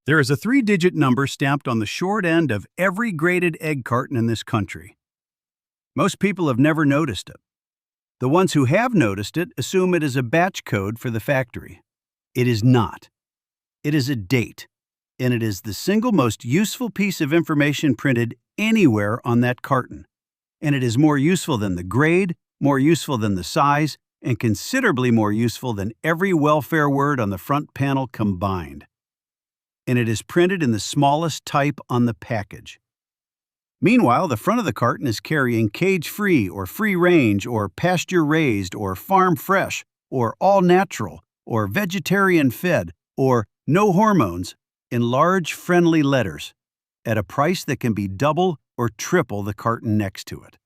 There is a three-digit number stamped on the short end of every graded egg carton in this country. Most people have never noticed it. The ones who have noticed it assume it is a batch code for the factory. It is not. It is a date, and it is the single most useful piece of information printed anywhere on that carton. And it is more useful than the grade, more useful than the size, and considerably more useful than every welfare word on the front panel combined. And it is printed in the smallest type on the package. Meanwhile, the front of the carton is carrying cage-free or free-range or pasture-raised or farm-fresh or all-natural or vegetarian-fed or no hormones in large, friendly letters at a price that can be double or triple the carton next to it.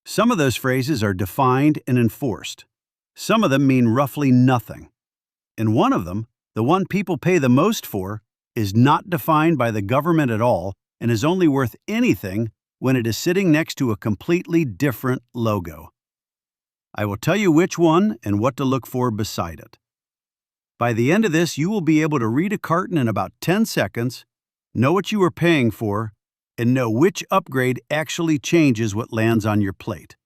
Some of those phrases are defined and enforced. Some of them mean roughly nothing. And one of them, the one people pay the most for, is not defined by the government at all and is only worth anything when it is sitting next to a completely different logo. I will tell you which one and what to look for beside it. By the end of this, you will be able to read a carton in about 10 seconds, know what you are paying for, and know which upgrade actually changes what lands on your plate.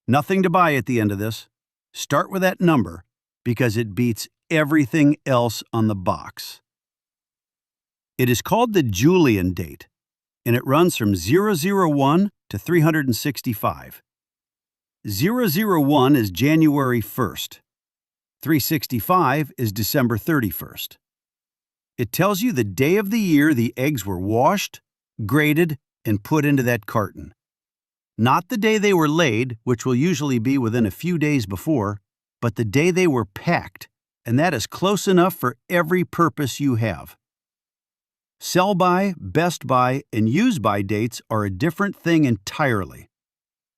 Nothing to buy at the end of this. Start with that number because it beats everything else on the box. It is called the Julian date, and it runs from 001 to 365. 001 is January 1st. 365 is December 31st. It tells you the day of the year the eggs were washed, graded, and put into that carton. Not the day they were laid, which will usually be within a few days before, but the day they were packed, and that is close enough for every purpose you have. Sell-by, best-by, and use-by dates are a different thing entirely.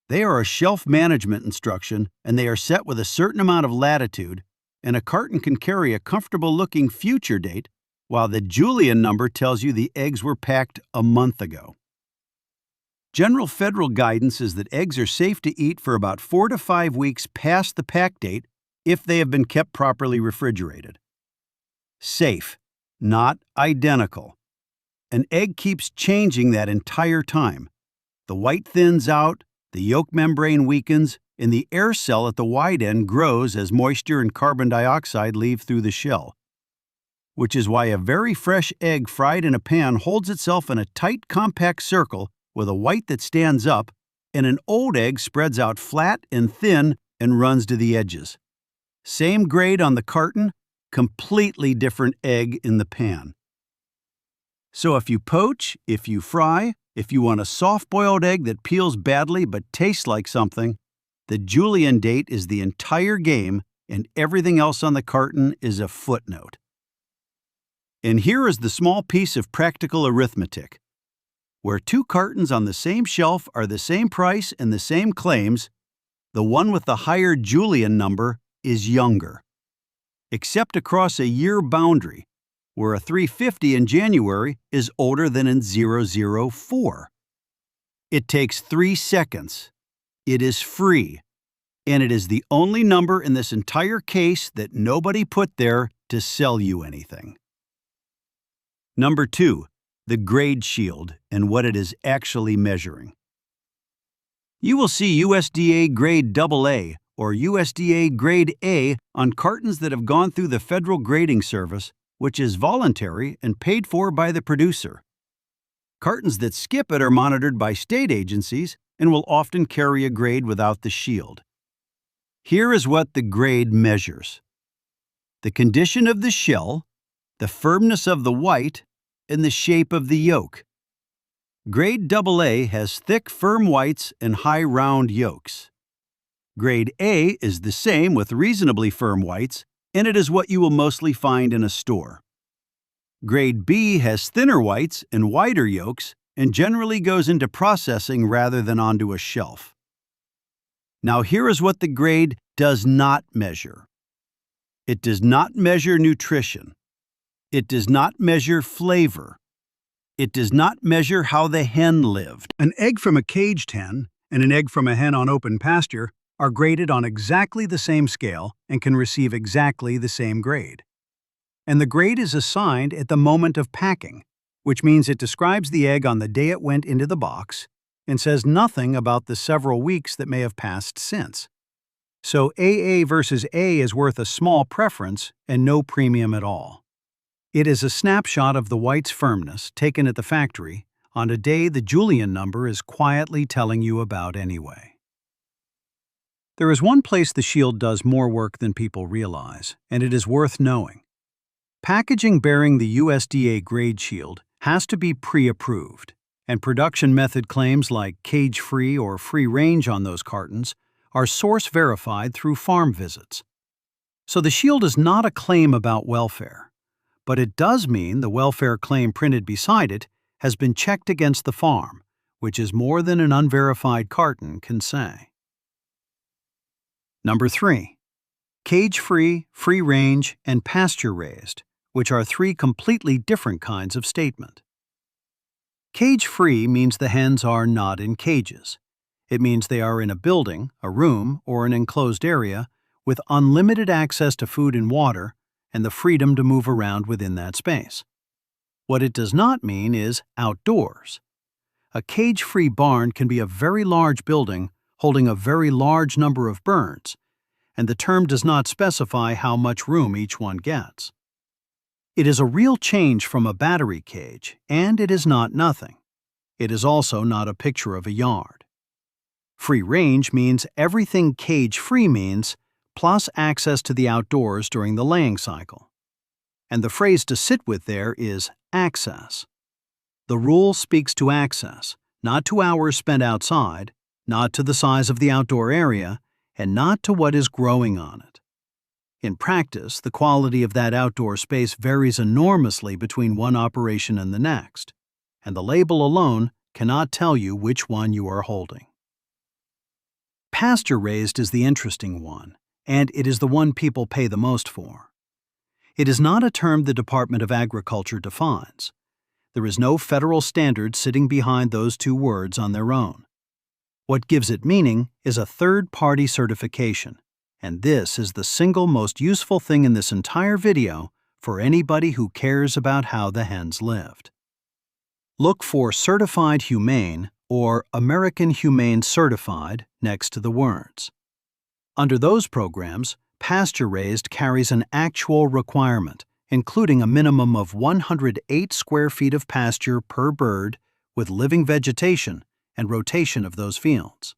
They are a shelf management instruction, and they are set with a certain amount of latitude, and a carton can carry a comfortable-looking future date, while the Julian number tells you the eggs were packed a month ago. General federal guidance is that eggs are safe to eat for about 4 to 5 weeks past the pack date if they have been kept properly refrigerated. Safe, not identical. An egg keeps changing that entire time. The white thins out, the yolk membrane weakens, and the air cell at the wide end grows as moisture and carbon dioxide leave through the shell. Which is why a very fresh egg fried in a pan holds itself in a tight, compact circle with a white that stands up, and an old egg spreads out flat and thin and runs to the edges. Same grade on the carton, completely different egg in the pan. So if you poach, if you fry, if you want a soft-boiled egg that peels badly but tastes like something, the Julian date is the entire game and everything else on the carton is a footnote. And here is the small piece of practical arithmetic. Where two cartons on the same shelf are the same price and the same claims, the one with the higher Julian number is younger. Except across a year boundary, where a 350 in January is older than in 004. It takes 3 seconds. It is free. And it is the only number in this entire case that nobody put there to sell you anything. Number 2, the grade shield and what it is actually measuring. You will see USDA grade AA or USDA grade A on cartons that have gone through the Federal Grading Service, which is voluntary and paid for by the producer. Cartons that skip it are monitored by state agencies and will often carry a grade without the shield. Here is what the grade measures: the condition of the shell, the firmness of the white, and the shape of the yolk. Grade AA has thick, firm whites and high, round yolks. Grade A is the same with reasonably firm whites, and it is what you will mostly find in a store. Grade B has thinner whites and wider yolks and generally goes into processing rather than onto a shelf. Now here is what the grade does not measure. It does not measure nutrition. It does not measure flavor. It does not measure how the hen lived. An egg from a caged hen and an egg from a hen on open pasture are graded on exactly the same scale and can receive exactly the same grade. and the grade is assigned at the moment of packing, which means it describes the egg on the day it went into the box and says nothing about the several weeks that may have passed since. So AA versus A is worth a small preference and no premium at all. It is a snapshot of the white's firmness taken at the factory on a day the Julian number is quietly telling you about anyway. There is one place the shield does more work than people realize, and it is worth knowing. Packaging bearing the USDA grade shield has to be pre-approved, and production method claims like cage-free or free-range on those cartons are source-verified through farm visits. So the shield is not a claim about welfare, but it does mean the welfare claim printed beside it has been checked against the farm, which is more than an unverified carton can say. Number 3. Cage-free, free-range, and pasture-raised, which are 3 completely different kinds of statement. Cage-free means the hens are not in cages. It means they are in a building, a room, or an enclosed area with unlimited access to food and water and the freedom to move around within that space. What it does not mean is outdoors. A cage-free barn can be a very large building holding a very large number of birds, and the term does not specify how much room each one gets. It is a real change from a battery cage, and it is not nothing. It is also not a picture of a yard. Free range means everything cage-free means, plus access to the outdoors during the laying cycle. And the phrase to sit with there is access. The rule speaks to access, not to hours spent outside, not to the size of the outdoor area, and not to what is growing on it. In practice, the quality of that outdoor space varies enormously between one operation and the next, and the label alone cannot tell you which one you are holding. Pasture-raised is the interesting one, and it is the one people pay the most for. It is not a term the Department of Agriculture defines. There is no federal standard sitting behind those 2 words on their own. What gives it meaning is a third-party certification, and this is the single most useful thing in this entire video for anybody who cares about how the hens lived. Look for Certified Humane or American Humane Certified next to the words. Under those programs, pasture-raised carries an actual requirement, including a minimum of 108 square feet of pasture per bird with living vegetation and rotation of those fields.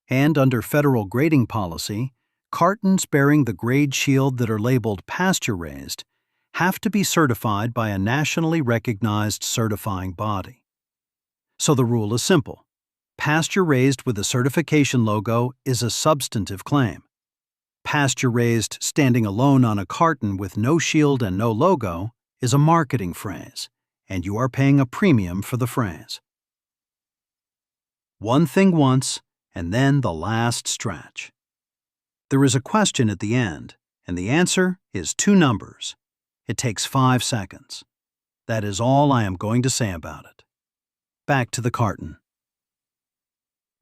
And under federal grading policy, cartons bearing the grade shield that are labeled pasture-raised have to be certified by a nationally recognized certifying body. So the rule is simple. Pasture-raised with a certification logo is a substantive claim. Pasture-raised standing alone on a carton with no shield and no logo is a marketing phrase, and you are paying a premium for the phrase. One thing once, and then the last stretch. There is a question at the end, and the answer is 2 numbers. It takes 5 seconds. That is all I am going to say about it. Back to the carton.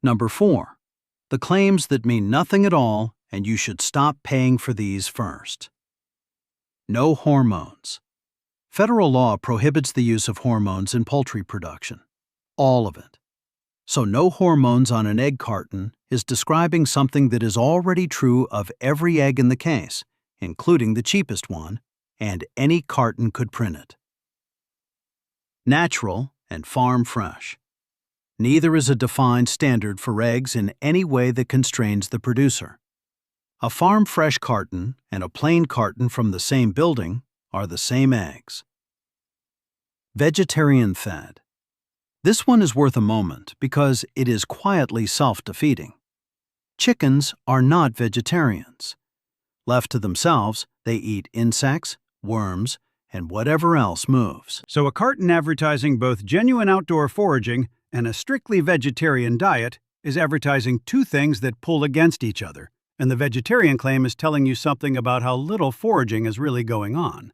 Number 4. The claims that mean nothing at all, and you should stop paying for these first. No hormones. Federal law prohibits the use of hormones in poultry production. All of it. So no hormones on an egg carton is describing something that is already true of every egg in the case, including the cheapest one, and any carton could print it. Natural and farm fresh. Neither is a defined standard for eggs in any way that constrains the producer. A farm fresh carton and a plain carton from the same building are the same eggs. Vegetarian fed. This one is worth a moment because it is quietly self-defeating. Chickens are not vegetarians. Left to themselves, they eat insects, worms, and whatever else moves. So a carton advertising both genuine outdoor foraging and a strictly vegetarian diet is advertising 2 things that pull against each other, and the vegetarian claim is telling you something about how little foraging is really going on.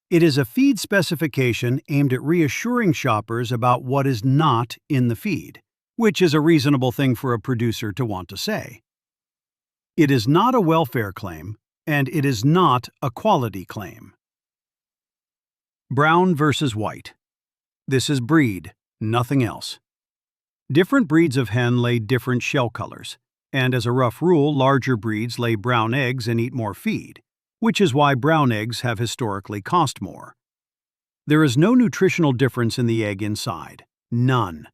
It is a feed specification aimed at reassuring shoppers about what is not in the feed, which is a reasonable thing for a producer to want to say. It is not a welfare claim, and it is not a quality claim. Brown versus white. This is breed, nothing else. Different breeds of hen lay different shell colors, and as a rough rule, larger breeds lay brown eggs and eat more feed, which is why brown eggs have historically cost more. There is no nutritional difference in the egg inside. None.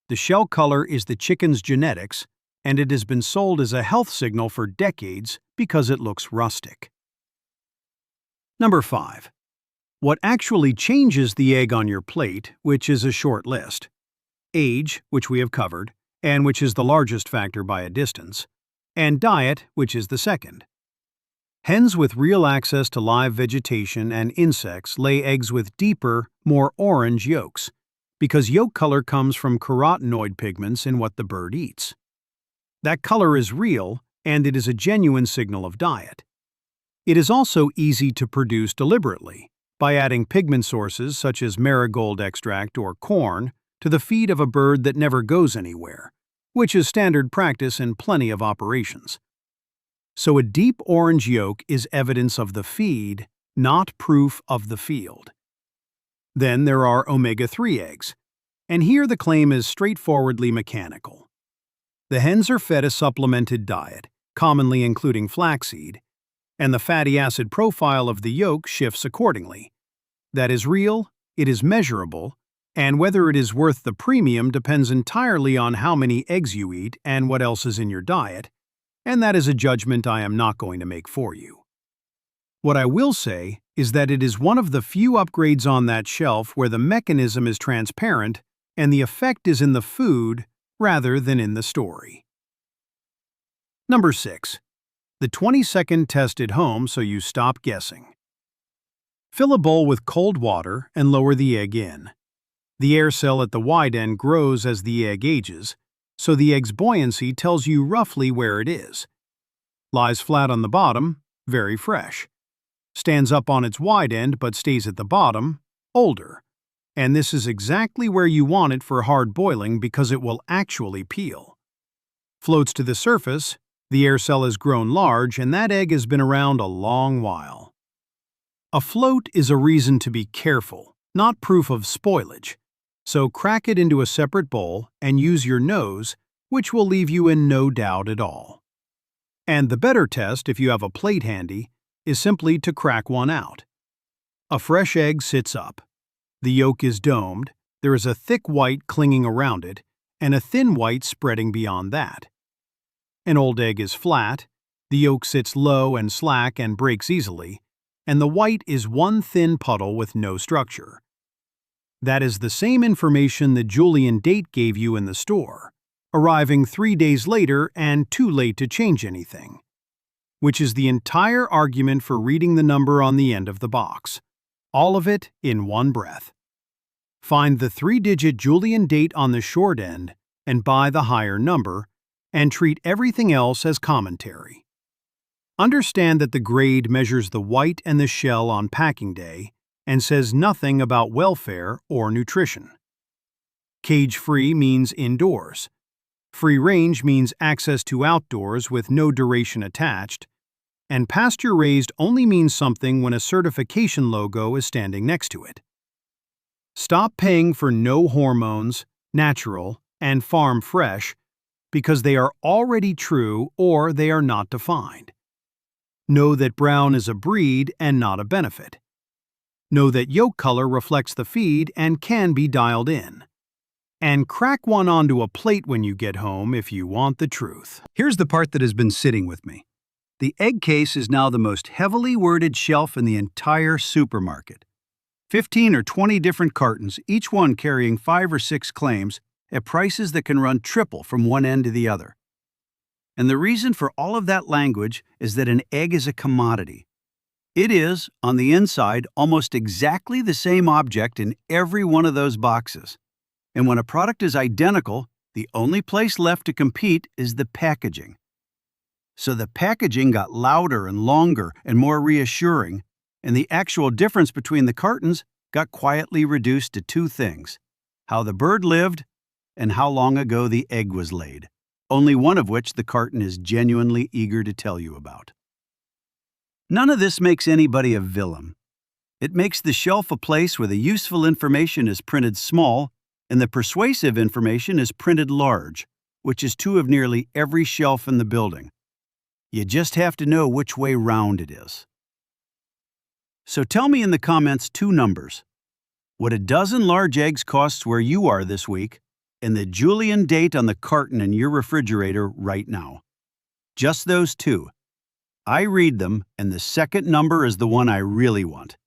The shell color is the chicken's genetics, and it has been sold as a health signal for decades because it looks rustic. Number 5. What actually changes the egg on your plate, which is a short list. Age, which we have covered, and which is the largest factor by a distance, and diet, which is the second. Hens with real access to live vegetation and insects lay eggs with deeper, more orange yolks, because yolk color comes from carotenoid pigments in what the bird eats. That color is real, and it is a genuine signal of diet. It is also easy to produce deliberately, by adding pigment sources such as marigold extract or corn to the feed of a bird that never goes anywhere, which is standard practice in plenty of operations. So a deep orange yolk is evidence of the feed, not proof of the field. Then there are omega-3 eggs, and here the claim is straightforwardly mechanical. The hens are fed a supplemented diet, commonly including flaxseed, and the fatty acid profile of the yolk shifts accordingly. That is real, it is measurable, and whether it is worth the premium depends entirely on how many eggs you eat and what else is in your diet, and that is a judgment I am not going to make for you. What I will say is that it is one of the few upgrades on that shelf where the mechanism is transparent and the effect is in the food rather than in the story. Number 6. The 20-second test at home so you stop guessing. Fill a bowl with cold water and lower the egg in. The air cell at the wide end grows as the egg ages, so the egg's buoyancy tells you roughly where it is. Lies flat on the bottom, very fresh. Stands up on its wide end but stays at the bottom, older. And this is exactly where you want it for hard boiling because it will actually peel. Floats to the surface, the air cell has grown large and that egg has been around a long while. A float is a reason to be careful, not proof of spoilage. So crack it into a separate bowl and use your nose, which will leave you in no doubt at all. And the better test, if you have a plate handy, is simply to crack one out. A fresh egg sits up. The yolk is domed, there is a thick white clinging around it, and a thin white spreading beyond that. An old egg is flat, the yolk sits low and slack and breaks easily, and the white is one thin puddle with no structure. That is the same information the Julian date gave you in the store, arriving 3 days later and too late to change anything, which is the entire argument for reading the number on the end of the box. All of it in one breath. Find the 3-digit Julian date on the short end and buy the higher number, and treat everything else as commentary. Understand that the grade measures the white and the shell on packing day and says nothing about welfare or nutrition. Cage-free means indoors. Free-range means access to outdoors with no duration attached, and pasture-raised only means something when a certification logo is standing next to it. Stop paying for no hormones, natural, and farm fresh because they are already true or they are not defined. Know that brown is a breed and not a benefit. Know that yolk color reflects the feed and can be dialed in. And crack one onto a plate when you get home if you want the truth. Here's the part that has been sitting with me. The egg case is now the most heavily worded shelf in the entire supermarket. 15 or 20 different cartons, each one carrying 5 or 6 claims at prices that can run triple from one end to the other. And the reason for all of that language is that an egg is a commodity. It is, on the inside, almost exactly the same object in every one of those boxes. And when a product is identical, the only place left to compete is the packaging. So the packaging got louder and longer and more reassuring, and the actual difference between the cartons got quietly reduced to 2 things: how the bird lived and how long ago the egg was laid, only one of which the carton is genuinely eager to tell you about. None of this makes anybody a villain. It makes the shelf a place where the useful information is printed small and the persuasive information is printed large, which is true of nearly every shelf in the building. You just have to know which way round it is. So tell me in the comments 2 numbers: what a dozen large eggs costs where you are this week, and the Julian date on the carton in your refrigerator right now. Just those 2. I read them, and the second number is the one I really want,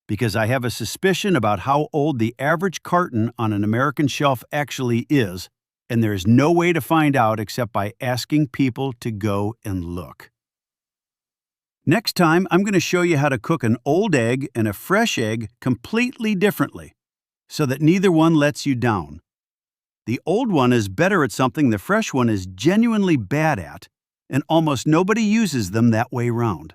because I have a suspicion about how old the average carton on an American shelf actually is, and there is no way to find out except by asking people to go and look. Next time, I'm going to show you how to cook an old egg and a fresh egg completely differently, so that neither one lets you down. The old one is better at something the fresh one is genuinely bad at, and almost nobody uses them that way round.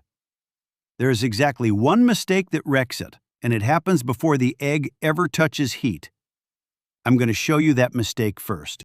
There is exactly one mistake that wrecks it, and it happens before the egg ever touches heat. I'm going to show you that mistake first.